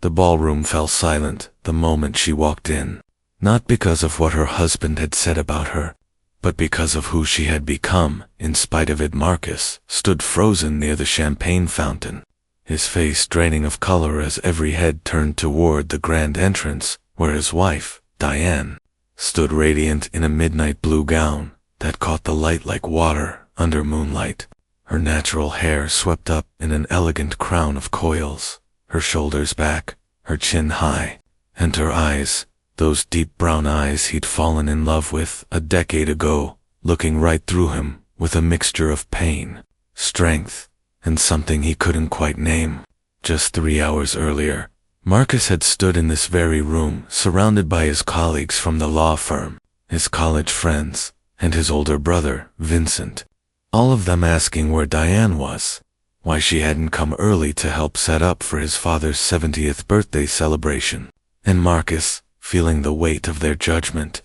The ballroom fell silent the moment she walked in, not because of what her husband had said about her, but because of who she had become. In spite of it, Marcus stood frozen near the champagne fountain, his face draining of color as every head turned toward the grand entrance, where his wife, Diane, stood radiant in a midnight blue gown that caught the light like water under moonlight, her natural hair swept up in an elegant crown of coils, her shoulders back, her chin high, and her eyes, those deep brown eyes he'd fallen in love with a decade ago, looking right through him with a mixture of pain, strength, and something he couldn't quite name. Just 3 hours earlier, Marcus had stood in this very room, surrounded by his colleagues from the law firm, his college friends, and his older brother, Vincent, all of them asking where Diane was, why she hadn't come early to help set up for his father's 70th birthday celebration. And Marcus, feeling the weight of their judgment,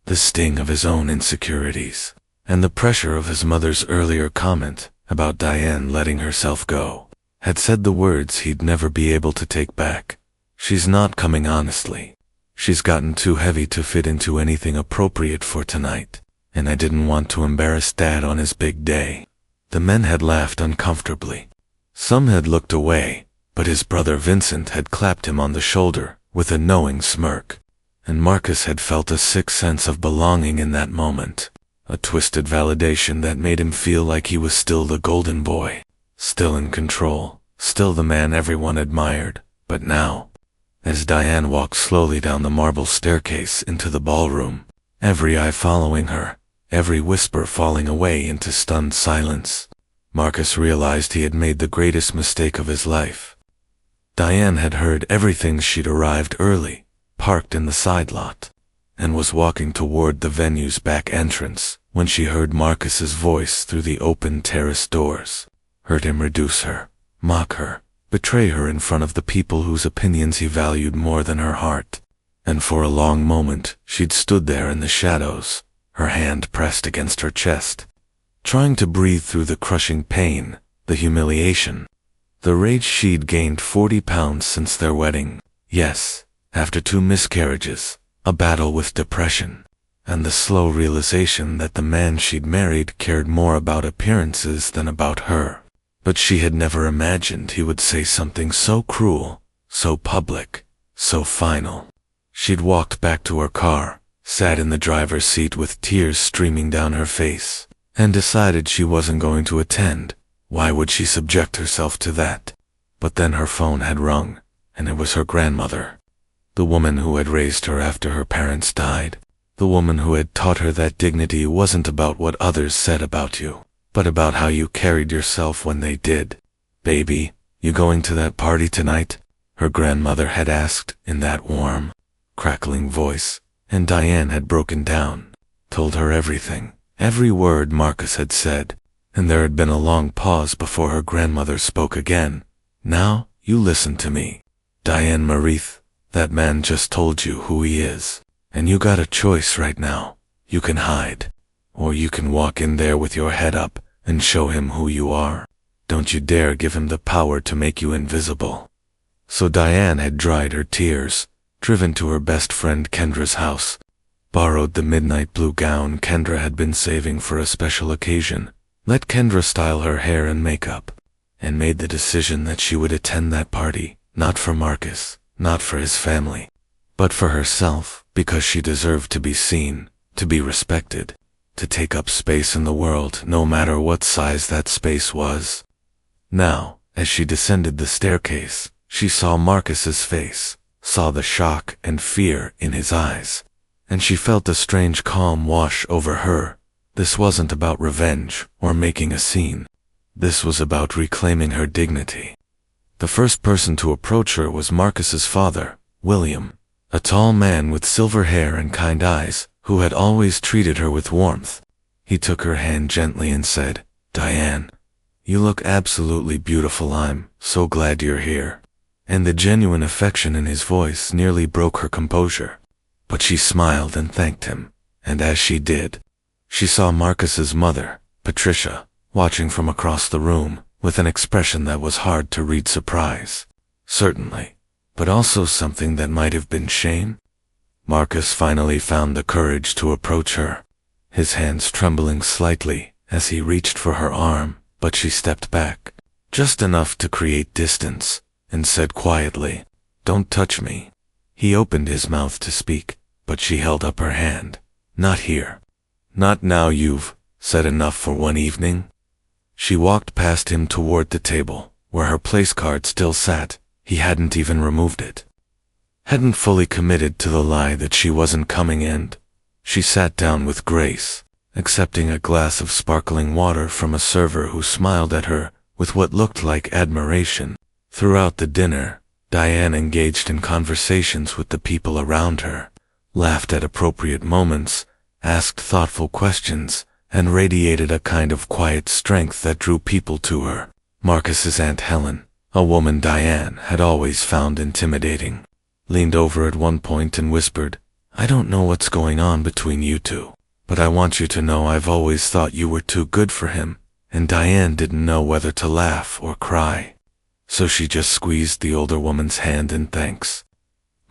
the sting of his own insecurities, and the pressure of his mother's earlier comment about Diane letting herself go, had said the words he'd never be able to take back. She's not coming honestly. She's gotten too heavy to fit into anything appropriate for tonight, and I didn't want to embarrass Dad on his big day. The men had laughed uncomfortably. Some had looked away, but his brother Vincent had clapped him on the shoulder with a knowing smirk, and Marcus had felt a sick sense of belonging in that moment, a twisted validation that made him feel like he was still the golden boy, still in control, still the man everyone admired. But now, as Diane walked slowly down the marble staircase into the ballroom, every eye following her, every whisper falling away into stunned silence, Marcus realized he had made the greatest mistake of his life. Diane had heard everything. She'd arrived early, parked in the side lot, and was walking toward the venue's back entrance when she heard Marcus's voice through the open terrace doors, heard him reduce her, mock her, betray her in front of the people whose opinions he valued more than her heart. And for a long moment she'd stood there in the shadows, her hand pressed against her chest, trying to breathe through the crushing pain, the humiliation, the rage. She'd gained 40 pounds since their wedding. Yes, after 2 miscarriages, a battle with depression, and the slow realization that the man she'd married cared more about appearances than about her. But she had never imagined he would say something so cruel, so public, so final. She'd walked back to her car, sat in the driver's seat with tears streaming down her face, and decided she wasn't going to attend. Why would she subject herself to that? But then her phone had rung, and it was her grandmother, the woman who had raised her after her parents died, the woman who had taught her that dignity wasn't about what others said about you, but about how you carried yourself when they did. "Baby, you going to that party tonight?" her grandmother had asked in that warm, crackling voice. And Diane had broken down, told her everything, every word Marcus had said, and there had been a long pause before her grandmother spoke again. "Now, you listen to me. Diane Marith, that man just told you who he is, and you got a choice right now. You can hide, or you can walk in there with your head up and show him who you are. Don't you dare give him the power to make you invisible." So Diane had dried her tears, driven to her best friend Kendra's house, borrowed the midnight blue gown Kendra had been saving for a special occasion, let Kendra style her hair and makeup, and made the decision that she would attend that party, not for Marcus, not for his family, but for herself, because she deserved to be seen, to be respected, to take up space in the world, no matter what size that space was. Now, as she descended the staircase, she saw Marcus's face, saw the shock and fear in his eyes, and she felt a strange calm wash over her. This wasn't about revenge or making a scene. This was about reclaiming her dignity. The first person to approach her was Marcus's father, William, a tall man with silver hair and kind eyes, who had always treated her with warmth. He took her hand gently and said, "Diane, you look absolutely beautiful. I'm so glad you're here." And the genuine affection in his voice nearly broke her composure. But she smiled and thanked him, and as she did, she saw Marcus's mother, Patricia, watching from across the room, with an expression that was hard to read surprise. Certainly, but also something that might have been shame? Marcus finally found the courage to approach her, his hands trembling slightly as he reached for her arm, but she stepped back, just enough to create distance, and said quietly, "Don't touch me." He opened his mouth to speak, but she held up her hand. "Not here. Not now. You've said enough for one evening." She walked past him toward the table, where her place card still sat. He hadn't even removed it. Hadn't fully committed to the lie that she wasn't coming in. She sat down with grace, accepting a glass of sparkling water from a server who smiled at her with what looked like admiration. Throughout the dinner, Diane engaged in conversations with the people around her, laughed at appropriate moments, asked thoughtful questions, and radiated a kind of quiet strength that drew people to her. Marcus's Aunt Helen, a woman Diane had always found intimidating, leaned over at one point and whispered, "I don't know what's going on between you two, but I want you to know I've always thought you were too good for him." And Diane didn't know whether to laugh or cry, so she just squeezed the older woman's hand in thanks.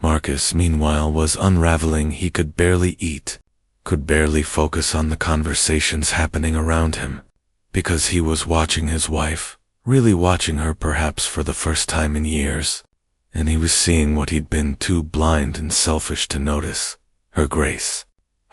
Marcus, meanwhile, was unraveling. He could barely eat, could barely focus on the conversations happening around him, because he was watching his wife, really watching her perhaps for the first time in years. And he was seeing what he'd been too blind and selfish to notice: her grace,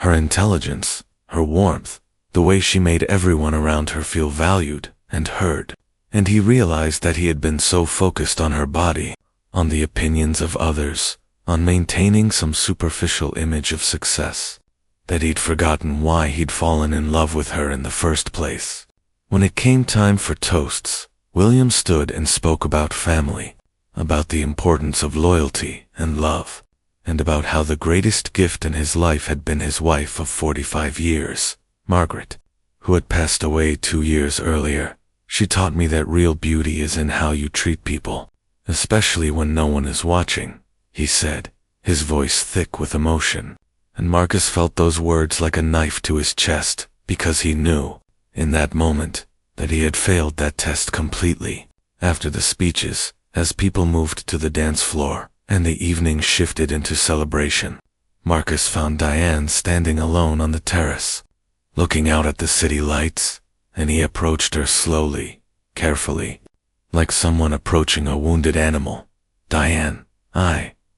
her intelligence, her warmth, the way she made everyone around her feel valued and heard. And he realized that he had been so focused on her body, on the opinions of others, on maintaining some superficial image of success, that he'd forgotten why he'd fallen in love with her in the first place. When it came time for toasts, William stood and spoke about family, about the importance of loyalty and love, and about how the greatest gift in his life had been his wife of 45 years, Margaret, who had passed away 2 years earlier. "She taught me that real beauty is in how you treat people, especially when no one is watching," he said, his voice thick with emotion. And Marcus felt those words like a knife to his chest, because he knew, in that moment, that he had failed that test completely. After the speeches, as people moved to the dance floor, and the evening shifted into celebration, Marcus found Diane standing alone on the terrace, looking out at the city lights, and he approached her slowly, carefully, like someone approaching a wounded animal. "Diane,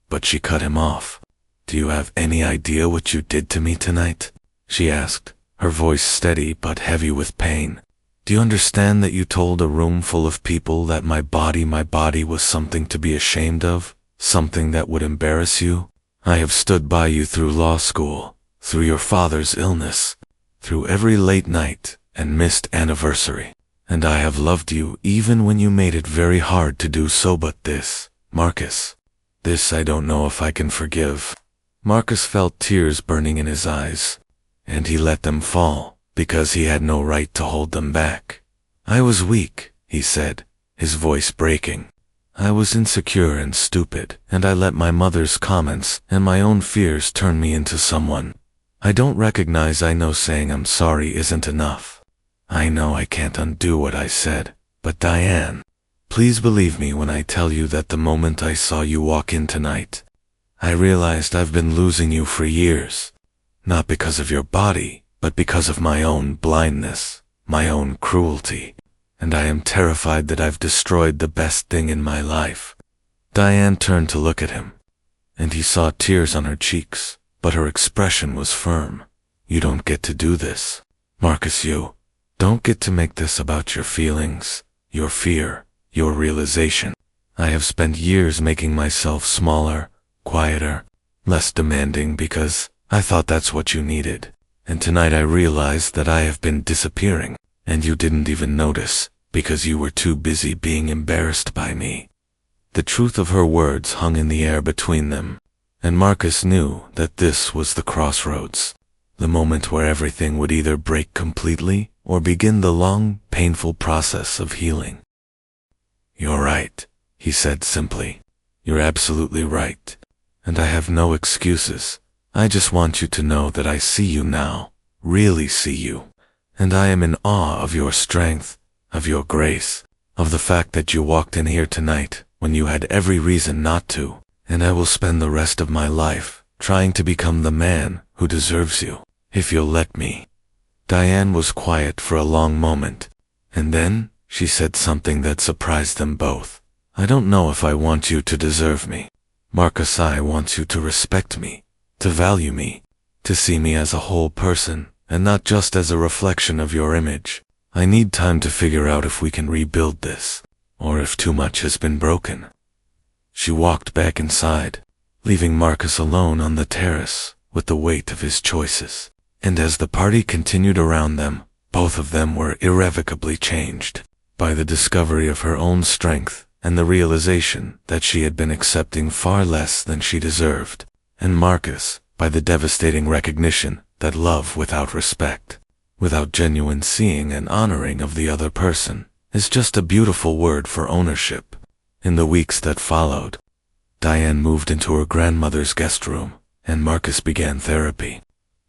but she cut him off. "Do you have any idea what you did to me tonight?" she asked, her voice steady but heavy with pain. "Do you understand that you told a room full of people that my body was something to be ashamed of, something that would embarrass you? I have stood by you through law school, through your father's illness, through every late night and missed anniversary, and I have loved you even when you made it very hard to do so. But this, Marcus, this I don't know if I can forgive." Marcus felt tears burning in his eyes, and he let them fall, because he had no right to hold them back. "I was weak," he said, his voice breaking. "I was insecure and stupid, and I let my mother's comments and my own fears turn me into someone I don't recognize. I know saying I'm sorry isn't enough. I know I can't undo what I said, but Diane, please believe me when I tell you that the moment I saw you walk in tonight, I realized I've been losing you for years, not because of your body, but because of my own blindness, my own cruelty, and I am terrified that I've destroyed the best thing in my life." Diane turned to look at him, and he saw tears on her cheeks, but her expression was firm. "You don't get to do this, Marcus. You don't get to make this about your feelings, your fear, your realization. I have spent years making myself smaller, quieter, less demanding because I thought that's what you needed. And tonight I realized that I have been disappearing, and you didn't even notice because you were too busy being embarrassed by me." The truth of her words hung in the air between them, and Marcus knew that this was the crossroads, the moment where everything would either break completely or begin the long, painful process of healing. "You're right," he said simply. "You're absolutely right. And I have no excuses. I just want you to know that I see you now, really see you, and I am in awe of your strength, of your grace, of the fact that you walked in here tonight when you had every reason not to, and I will spend the rest of my life trying to become the man who deserves you, if you'll let me." Diane was quiet for a long moment, and then she said something that surprised them both. "I don't know if I want you to deserve me. Marcus, I want you to respect me, to value me, to see me as a whole person, and not just as a reflection of your image. I need time to figure out if we can rebuild this, or if too much has been broken." She walked back inside, leaving Marcus alone on the terrace with the weight of his choices. And as the party continued around them, both of them were irrevocably changed by the discovery of her own strength and the realization that she had been accepting far less than she deserved, and Marcus by the devastating recognition that love without respect, without genuine seeing and honoring of the other person, is just a beautiful word for ownership. In the weeks that followed, Diane moved into her grandmother's guest room, and Marcus began therapy.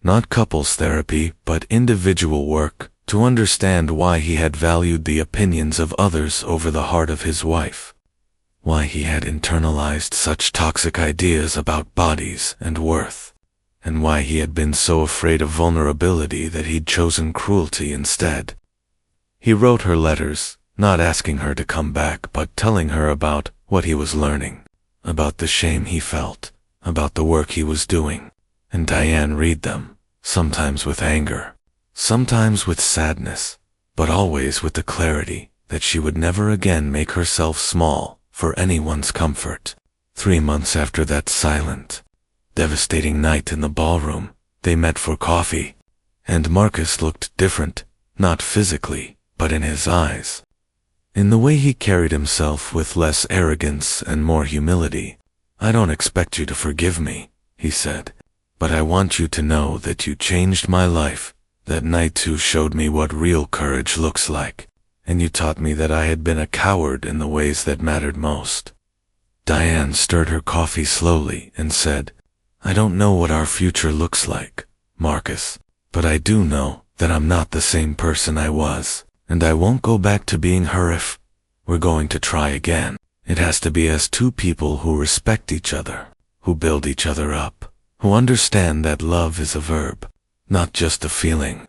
Not couples therapy, but individual work to understand why he had valued the opinions of others over the heart of his wife, why he had internalized such toxic ideas about bodies and worth, and why he had been so afraid of vulnerability that he'd chosen cruelty instead. He wrote her letters, not asking her to come back, but telling her about what he was learning, about the shame he felt, about the work he was doing. And Diane read them, sometimes with anger, sometimes with sadness, but always with the clarity that she would never again make herself small for anyone's comfort. 3 months after that silent, devastating night in the ballroom, they met for coffee, and Marcus looked different, not physically, but in his eyes, in the way he carried himself with less arrogance and more humility. "I don't expect you to forgive me," he said, "but I want you to know that you changed my life. That night too showed me what real courage looks like, and you taught me that I had been a coward in the ways that mattered most." Diane stirred her coffee slowly and said, "I don't know what our future looks like, Marcus, but I do know that I'm not the same person I was, and I won't go back to being her if we're going to try again. It has to be as two people who respect each other, who build each other up, who understand that love is a verb, not just a feeling."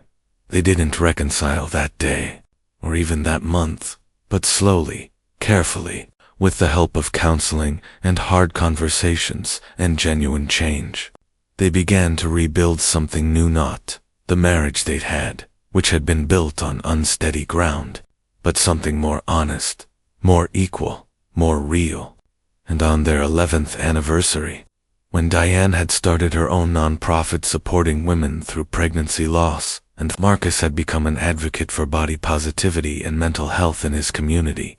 They didn't reconcile that day, or even that month, but slowly, carefully, with the help of counseling and hard conversations and genuine change, they began to rebuild something new, not the marriage they'd had, which had been built on unsteady ground, but something more honest, more equal, more real. And on their 11th anniversary, when Diane had started her own nonprofit supporting women through pregnancy loss, and Marcus had become an advocate for body positivity and mental health in his community,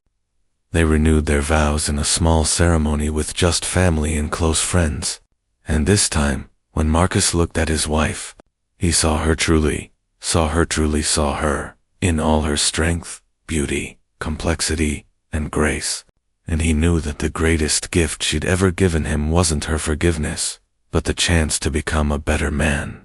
they renewed their vows in a small ceremony with just family and close friends. And this time, when Marcus looked at his wife, he saw her, in all her strength, beauty, complexity, and grace. And he knew that the greatest gift she'd ever given him wasn't her forgiveness, but the chance to become a better man.